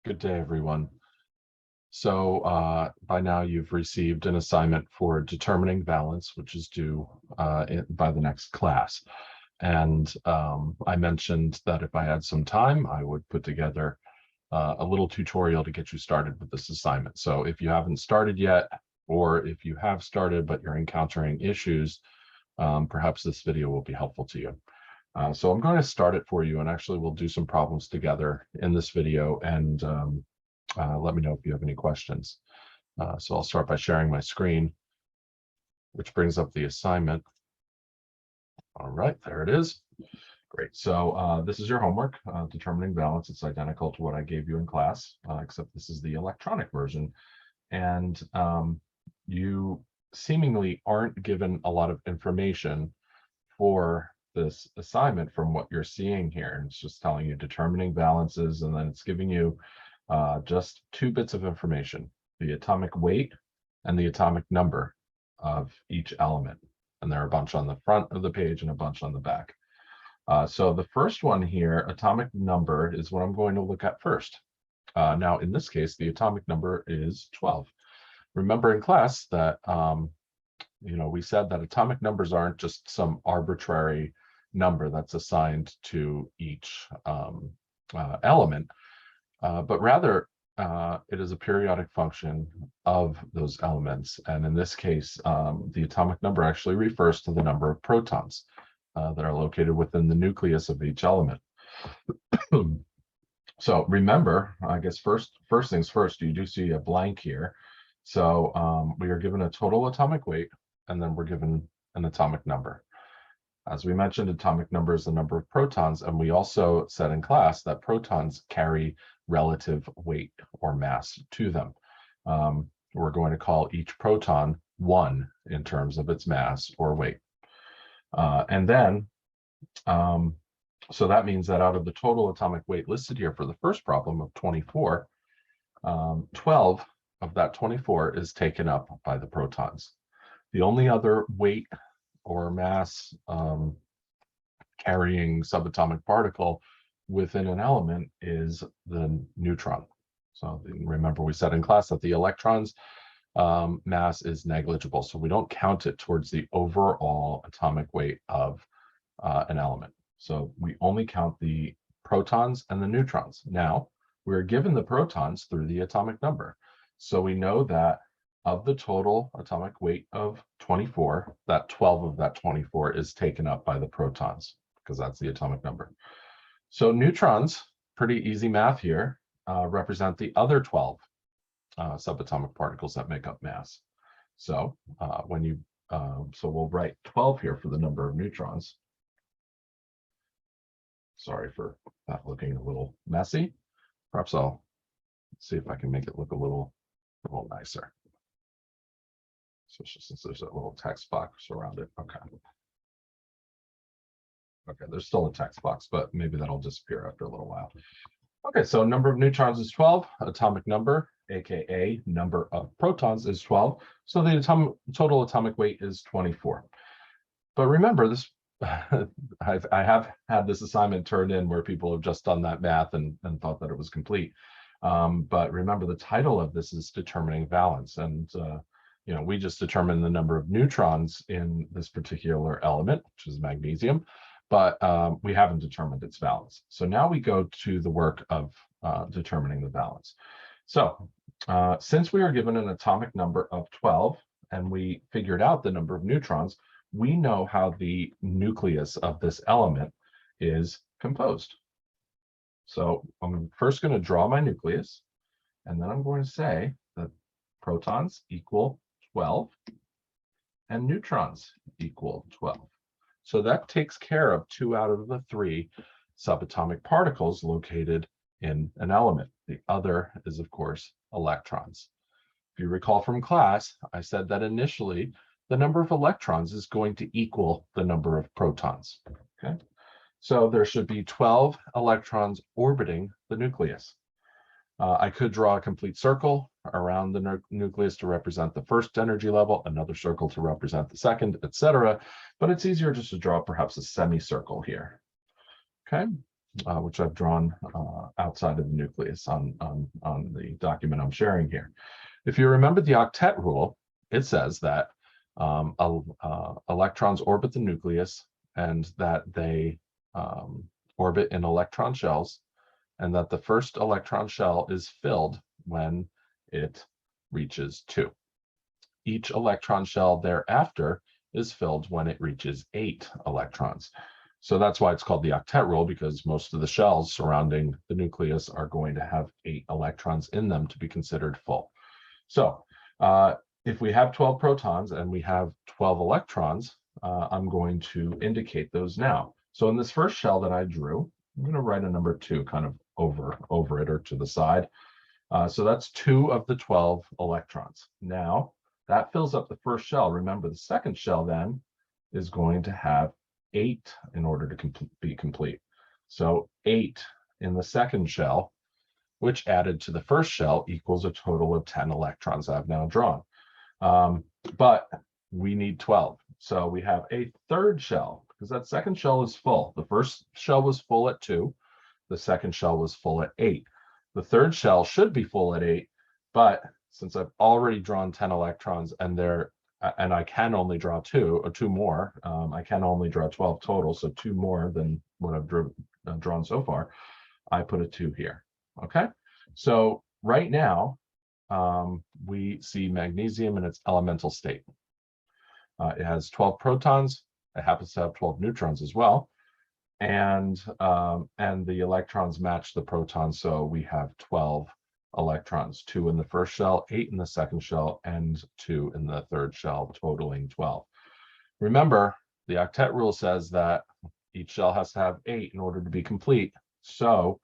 Good day, everyone. So by now you've received an assignment for determining valence, which is due by the next class. And I mentioned that if I had some time, I would put together a little tutorial to get you started with this assignment. So if you haven't started yet, or if you have started but you're encountering issues, perhaps this video will be helpful to you. So I'm going to start it for you, and actually we'll do some problems together in this video, and let me know if you have any questions. So I'll start by sharing my screen, which brings up the assignment. All right, there it is. Great. So this is your homework, determining valence. It's identical to what I gave you in class, except this is the electronic version. And you seemingly aren't given a lot of information for this assignment from what you're seeing here. It's just telling you determining valences, and then it's giving you just 2 bits of information: the atomic weight and the atomic number of each element. And there are a bunch on the front of the page and a bunch on the back. So the first one here, atomic number, is what I'm going to look at first. Now, in this case, the atomic number is 12. Remember in class that we said that atomic numbers aren't just some arbitrary number that's assigned to each element, but rather it is a periodic function of those elements. And in this case, the atomic number actually refers to the number of protons that are located within the nucleus of each element. So remember, I guess first things first, you do see a blank here. So we are given a total atomic weight, and then we're given an atomic number. As we mentioned, atomic number is the number of protons, and we also said in class that protons carry relative weight or mass to them. We're going to call each proton 1 in terms of its mass or weight. And then, so that means that out of the total atomic weight listed here for the first problem of 24, 12 of that 24 is taken up by the protons. The only other weight or mass carrying subatomic particle within an element is the neutron. So remember, we said in class that the electron's mass is negligible, so we don't count it towards the overall atomic weight of an element. So we only count the protons and the neutrons. Now, we're given the protons through the atomic number. So we know that of the total atomic weight of 24, that 12 of that 24 is taken up by the protons, because that's the atomic number. So neutrons, pretty easy math here, represent the other 12 subatomic particles that make up mass. So so we'll write 12 here for the number of neutrons. Sorry for that looking a little messy. Perhaps I'll see if I can make it look a little nicer. Especially since there's a little text box around it. Okay, there's still a text box, but maybe that'll disappear after a little while. Okay, so number of neutrons is 12. Atomic number, aka number of protons, is 12. So the total atomic weight is 24. But remember, this I have had this assignment turned in where people have just done that math and thought that it was complete. But remember, the title of this is determining valence, and we just determined the number of neutrons in this particular element, which is magnesium, but we haven't determined its valence. So now we go to the work of determining the valence. So since we are given an atomic number of 12, and we figured out the number of neutrons, we know how the nucleus of this element is composed. So I'm first going to draw my nucleus, and then I'm going to say that protons equal 12 and neutrons equal 12. So that takes care of 2 out of the 3 subatomic particles located in an element. The other is, of course, electrons. If you recall from class, I said that initially the number of electrons is going to equal the number of protons. Okay, so there should be 12 electrons orbiting the nucleus. I could draw a complete circle around the nucleus to represent the first energy level, another circle to represent the second, etc. But it's easier just to draw perhaps a semicircle here. Okay, which I've drawn outside of the nucleus on the document I'm sharing here. If you remember the octet rule, it says that electrons orbit the nucleus and that they orbit in electron shells, and that the first electron shell is filled when it reaches 2. Each electron shell thereafter is filled when it reaches 8 electrons. So that's why it's called the octet rule, because most of the shells surrounding the nucleus are going to have 8 electrons in them to be considered full. So if we have 12 protons and we have 12 electrons, I'm going to indicate those now. So in this first shell that I drew, I'm going to write a number 2 kind of over it or to the side. So that's 2 of the 12 electrons. Now, that fills up the first shell. Remember, the second shell then is going to have 8 in order to be complete. So 8 in the second shell, which added to the first shell equals a total of 10 electrons I've now drawn. But we need 12. So we have a third shell, because that second shell is full. The first shell was full at 2. The second shell was full at 8. The third shell should be full at 8, but since I've already drawn 10 electrons and I can only draw 2 more, I can only draw 12 total, so 2 more than what I've drawn so far, I put a 2 here. Okay, so right now we see magnesium in its elemental state. It has 12 protons. It happens to have 12 neutrons as well, and the electrons match the protons, so we have 12 electrons, 2 in the first shell, 8 in the second shell, and 2 in the third shell, totaling 12. Remember, the octet rule says that each shell has to have 8 in order to be complete, so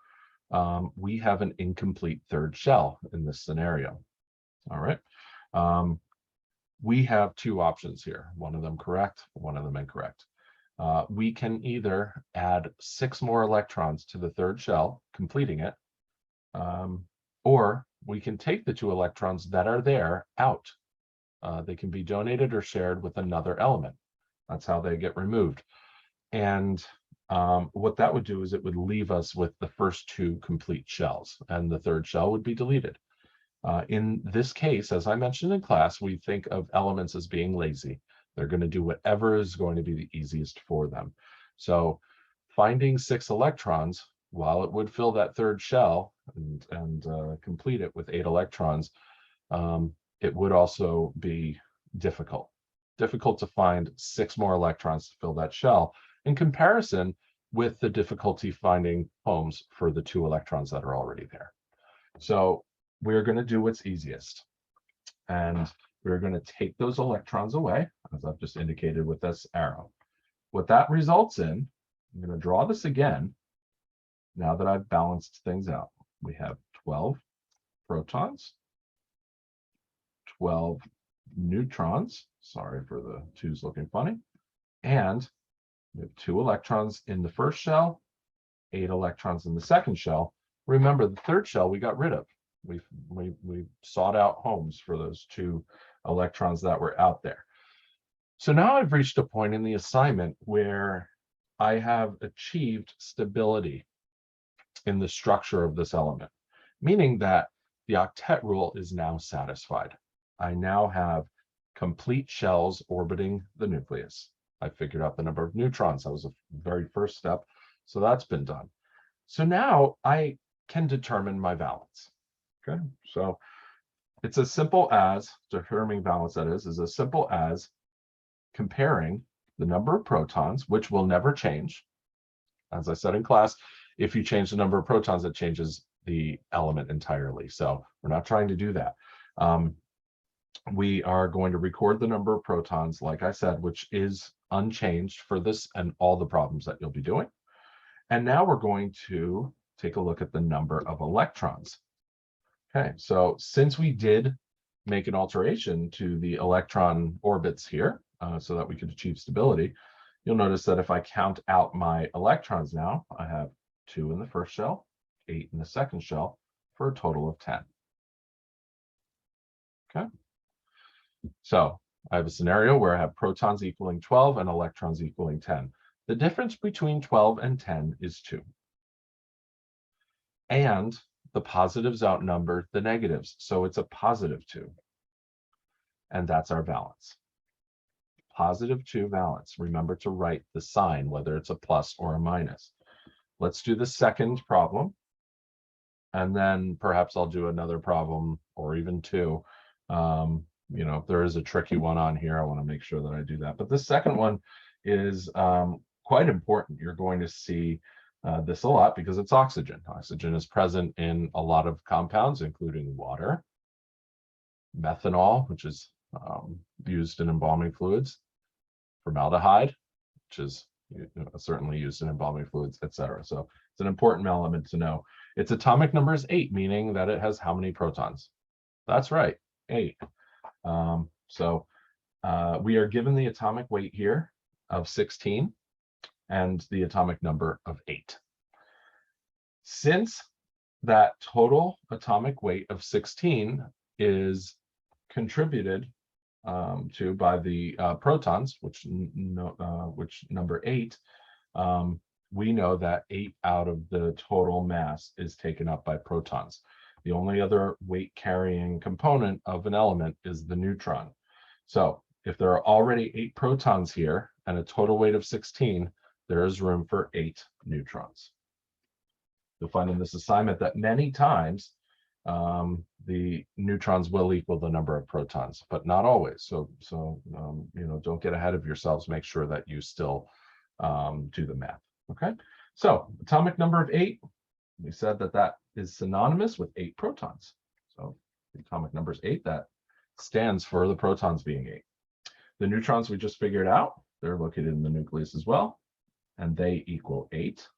we have an incomplete third shell in this scenario. All right. We have 2 options here, one of them correct, one of them incorrect. We can either add 6 more electrons to the third shell, completing it, or we can take the 2 electrons that are there out. They can be donated or shared with another element. That's how they get removed. And what that would do is it would leave us with the first 2 complete shells, and the third shell would be deleted. In this case, as I mentioned in class, we think of elements as being lazy. They're going to do whatever is going to be the easiest for them. So finding 6 electrons, while it would fill that third shell and complete it with 8 electrons, it would also be difficult to find 6 more electrons to fill that shell in comparison with the difficulty finding homes for the 2 electrons that are already there. So we're going to do what's easiest, and we're going to take those electrons away, as I've just indicated with this arrow. What that results in, I'm going to draw this again now that I've balanced things out. We have 12 protons, 12 neutrons, sorry for the 2's looking funny, and we have 2 electrons in the first shell, 8 electrons in the second shell. Remember, the third shell we got rid of. We sought out homes for those 2 electrons that were out there. So now I've reached a point in the assignment where I have achieved stability in the structure of this element, meaning that the octet rule is now satisfied. I now have complete shells orbiting the nucleus. I figured out the number of neutrons. That was the very first step. So that's been done. So now I can determine my valence. Okay, so it's as simple as determining valence, that is as simple as comparing the number of protons, which will never change. As I said in class, if you change the number of protons, it changes the element entirely. So we're not trying to do that. We are going to record the number of protons, like I said, which is unchanged for this and all the problems that you'll be doing. And now we're going to take a look at the number of electrons. Okay, so since we did make an alteration to the electron orbits here so that we could achieve stability, you'll notice that if I count out my electrons now, I have 2 in the first shell, 8 in the second shell, for a total of 10. Okay, so I have a scenario where I have protons equaling 12 and electrons equaling 10. The difference between 12 and 10 is 2. and the positives outnumber the negatives. So it's a +2. And that's our valence. +2 valence. Remember to write the sign, whether it's a plus or a minus. Let's do the second problem. And then perhaps I'll do another problem or even two. If there is a tricky one on here, I want to make sure that I do that. But the second one is quite important. You're going to see this a lot because it's oxygen. Oxygen is present in a lot of compounds, including water, methanol, which is used in embalming fluids, formaldehyde, which is certainly used in embalming fluids, etc. So it's an important element to know. Its atomic number is 8, meaning that it has how many protons? That's right, 8. We are given the atomic weight here of 16 and the atomic number of 8. Since that total atomic weight of 16 is contributed to by the protons, which number 8, we know that 8 out of the total mass is taken up by protons. The only other weight carrying component of an element is the neutron. So if there are already 8 protons here and a total weight of 16, there is room for 8 neutrons. You'll find in this assignment that many times the neutrons will equal the number of protons, but not always. So don't get ahead of yourselves. Make sure that you still do the math. Okay. So atomic number of 8. We said that is synonymous with 8 protons. So the atomic number is 8. That stands for the protons being 8. The neutrons we just figured out. They're located in the nucleus as well, and they equal 8.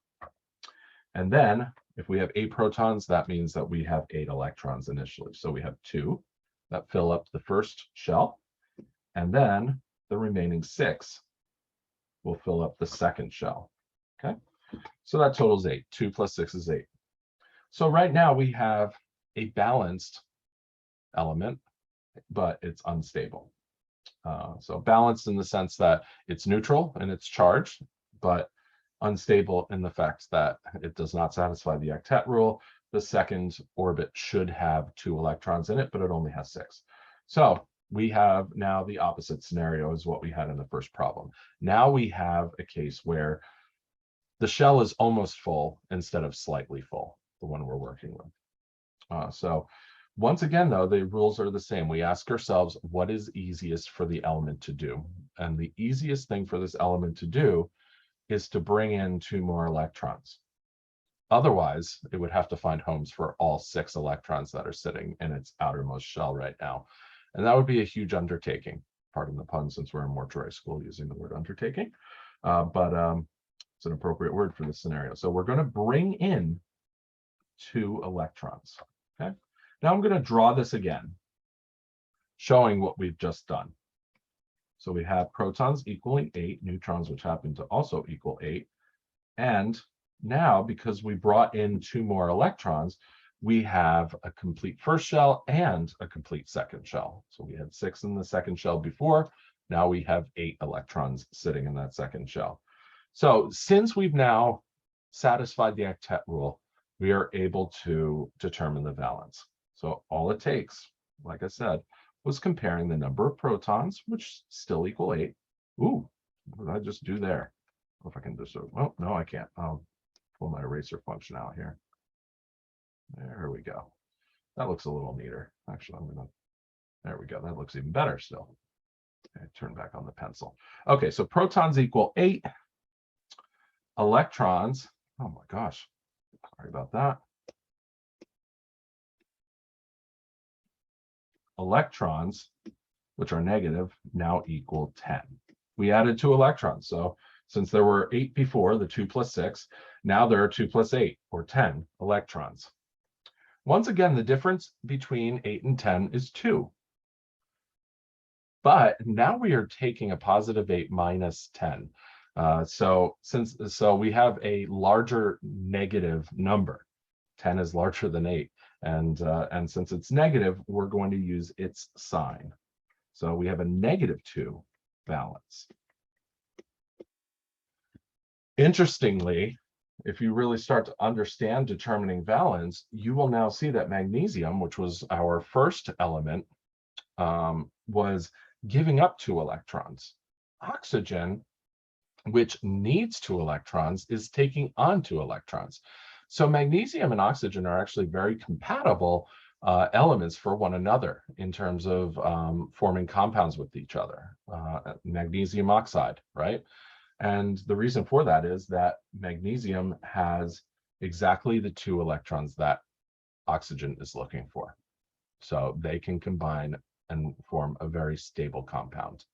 And then if we have 8 protons, that means that we have 8 electrons initially. So we have 2 that fill up the first shell, and then the remaining 6 will fill up the second shell. Okay, so that totals 8. 2 plus 6 is 8. So right now we have a balanced element, but it's unstable. So balanced in the sense that it's neutral in its charge, but unstable in the fact that it does not satisfy the octet rule. The second orbit should have 2 electrons in it, but it only has 6. So we have now the opposite scenario as what we had in the first problem. Now we have a case where the shell is almost full instead of slightly full, the one we're working with. So once again, though, the rules are the same. We ask ourselves, what is easiest for the element to do? And the easiest thing for this element to do is to bring in 2 more electrons. Otherwise, it would have to find homes for all 6 electrons that are sitting in its outermost shell right now. And that would be a huge undertaking. Pardon the pun, since we're in mortuary school using the word undertaking. But it's an appropriate word for this scenario. So we're going to bring in 2 electrons. Okay. Now I'm going to draw this again, showing what we've just done. So we have protons equaling 8, neutrons, which happen to also equal 8. And now, because we brought in 2 more electrons, we have a complete first shell and a complete second shell. So we had 6 in the second shell before. Now we have 8 electrons sitting in that second shell. So since we've now satisfied the octet rule, we are able to determine the valence. So all it takes, like I said, was comparing the number of protons, which still equal 8. Ooh, what did I just do there? I don't know if I can just, well, no, I can't. I'll pull my eraser function out here. There we go. That looks a little neater. Actually, there we go. That looks even better still. Okay, turn back on the pencil. Okay, so protons equal 8. Electrons, oh my gosh, sorry about that. Electrons, which are negative, now equal 10. We added 2 electrons. So since there were 8 before, the 2 plus 6, now there are 2 plus 8, or 10 electrons. Once again, the difference between 8 and 10 is 2. But now we are taking a positive 8 minus 10. So we have a larger negative number. 10 is larger than 8. And since it's negative, we're going to use its sign. So we have a -2 valence. Interestingly, if you really start to understand determining valence, you will now see that magnesium, which was our first element, was giving up 2 electrons. Oxygen, which needs 2 electrons, is taking on 2 electrons. So magnesium and oxygen are actually very compatible elements for one another in terms of forming compounds with each other. Magnesium oxide, right? And the reason for that is that magnesium has exactly the 2 electrons that oxygen is looking for. So they can combine and form a very stable compound.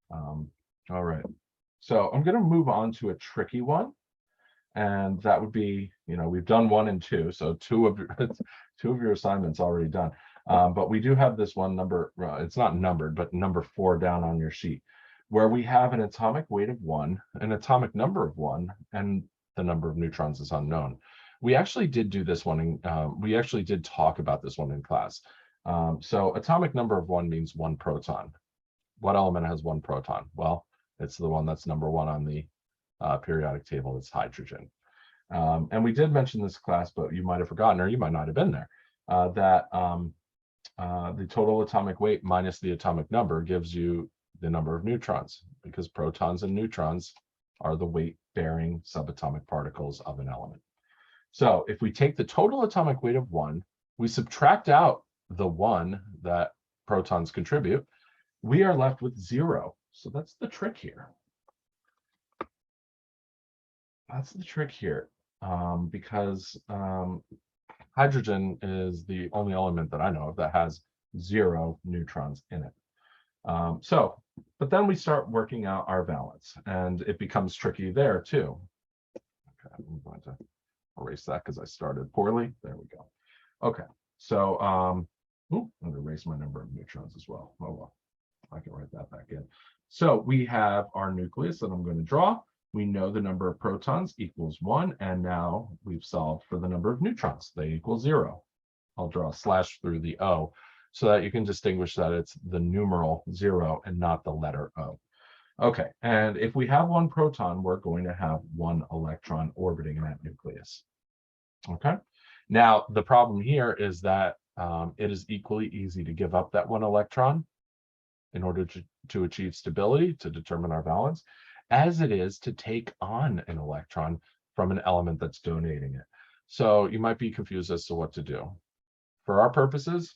All right. So I'm going to move on to a tricky one. And that would be, we've done 1 and 2. So two of your assignments already done. But we do have this one number, it's not numbered, but number 4 down on your sheet, where we have an atomic weight of 1, an atomic number of 1, and the number of neutrons is unknown. We actually did do this one, we actually did talk about this one in class. So atomic number of 1 means 1 proton. What element has 1 proton? Well, it's the one that's number 1 on the periodic table. It's hydrogen. And we did mention this class, but you might have forgotten, or you might not have been there, that the total atomic weight minus the atomic number gives you the number of neutrons, because protons and neutrons are the weight-bearing subatomic particles of an element. So if we take the total atomic weight of 1, we subtract out the 1 that protons contribute, we are left with 0. So that's the trick here. That's the trick here, because hydrogen is the only element that I know of that has 0 neutrons in it. But then we start working out our valence, and it becomes tricky there too. Okay, I'm going to erase that because I started poorly. There we go. Okay, so I'm going to erase my number of neutrons as well. Oh well, I can write that back in. So we have our nucleus that I'm going to draw. We know the number of protons equals 1, and now we've solved for the number of neutrons. They equal 0. I'll draw a slash through the O so that you can distinguish that it's the numeral 0 and not the letter O. Okay, and if we have 1 proton, we're going to have 1 electron orbiting that nucleus. Okay, now the problem here is that it is equally easy to give up that 1 electron in order to achieve stability, to determine our valence, as it is to take on an electron from an element that's donating it. So you might be confused as to what to do. For our purposes,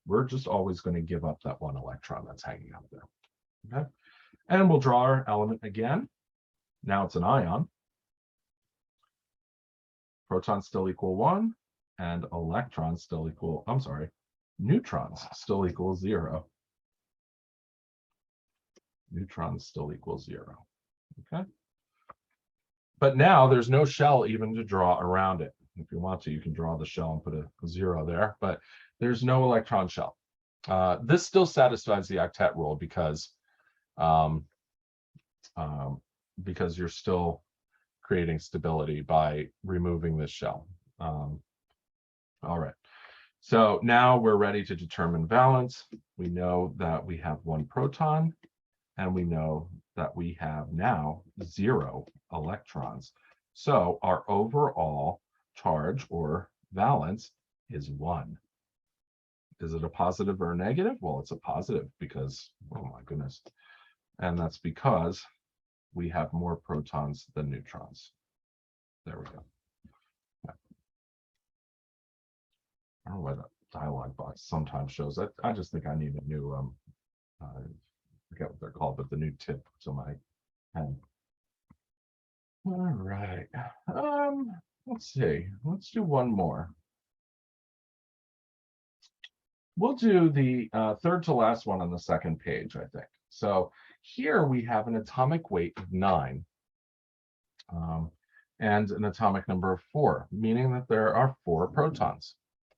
we're just always going to give up that 1 electron that's hanging out there. Okay, and we'll draw our element again. Now it's an ion. Protons still equal 1, and electrons still equal, neutrons still equal 0. Neutrons still equal 0. Okay. But now there's no shell even to draw around it. If you want to, you can draw the shell and put a 0 there, but there's no electron shell. This still satisfies the octet rule because you're still creating stability by removing this shell. All right. So now we're ready to determine valence. We know that we have 1 proton, and we know that we have now 0 electrons. So our overall charge or valence is 1. Is it a positive or a negative? Well, it's a positive because, oh my goodness. And that's because we have more protons than neutrons. There we go. Yeah. I don't know why that dialog box sometimes shows that. I just think I need a new, I forget what they're called, but the new tip to my pen. All right. Let's see. Let's do one more. We'll do the third to last one on the second page, I think. So here we have an atomic weight of 9 and an atomic number of 4, meaning that there are 4 protons.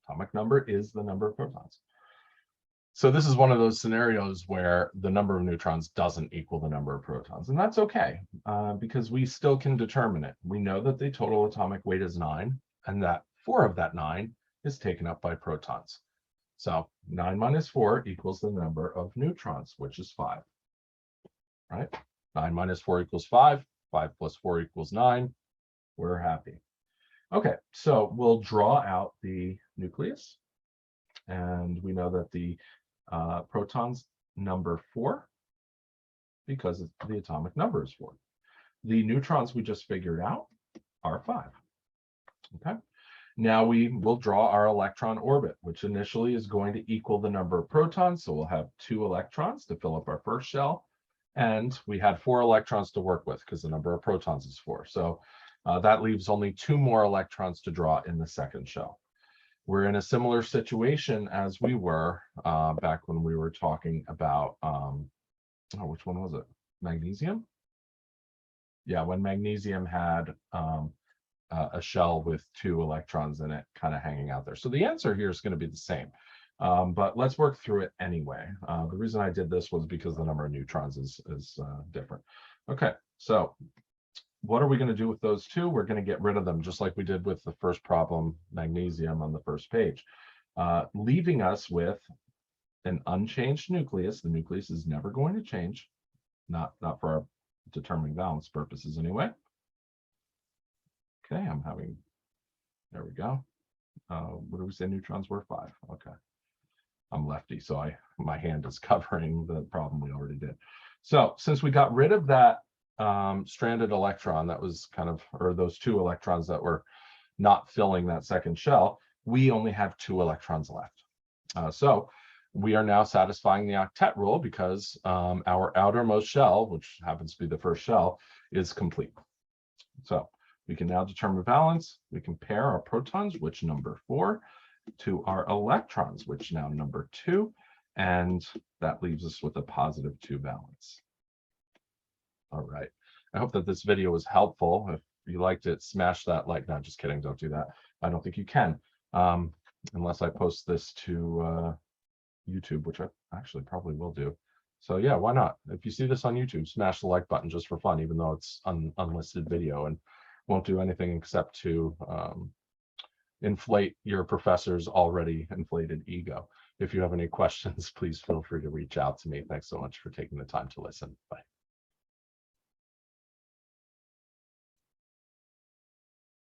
Atomic number is the number of protons. So this is one of those scenarios where the number of neutrons doesn't equal the number of protons, and that's okay because we still can determine it. We know that the total atomic weight is 9, and that 4 of that 9 is taken up by protons. So 9 minus 4 equals the number of neutrons, which is 5, right? 9 minus 4 equals 5. 5 plus 4 equals 9. We're happy. Okay, so we'll draw out the nucleus, and we know that the proton's number 4 because the atomic number is 4. The neutrons we just figured out are 5. Okay, now we will draw our electron orbit, which initially is going to equal the number of protons. So we'll have 2 electrons to fill up our first shell, and we had 4 electrons to work with because the number of protons is 4. So that leaves only 2 more electrons to draw in the second shell. We're in a similar situation as we were back when we were talking about, which one was it? Magnesium? Yeah, when magnesium had a shell with 2 electrons in it kind of hanging out there. So the answer here is going to be the same, but let's work through it anyway. The reason I did this was because the number of neutrons is different. Okay, so what are we going to do with those 2? We're going to get rid of them just like we did with the first problem, magnesium, on the first page, leaving us with an unchanged nucleus. The nucleus is never going to change, not for our determining valence purposes anyway. Okay, there we go. What did we say neutrons were? 5. Okay. I'm lefty, so my hand is covering the problem we already did. So since we got rid of that stranded electron that was or those 2 electrons that were not filling that second shell, we only have 2 electrons left. So we are now satisfying the octet rule because our outermost shell, which happens to be the first shell, is complete. So we can now determine valence. We compare our protons, which number 4, to our electrons, which now number 2, and that leaves us with a positive 2 valence. All right. I hope that this video was helpful. If you liked it, smash that like. No, just kidding. Don't do that. I don't think you can, unless I post this to YouTube, which I actually probably will do. So yeah, why not? If you see this on YouTube, smash the like button just for fun, even though it's unlisted video and won't do anything except to inflate your professor's already inflated ego. If you have any questions, please feel free to reach out to me. Thanks so much for taking the time to listen. Bye.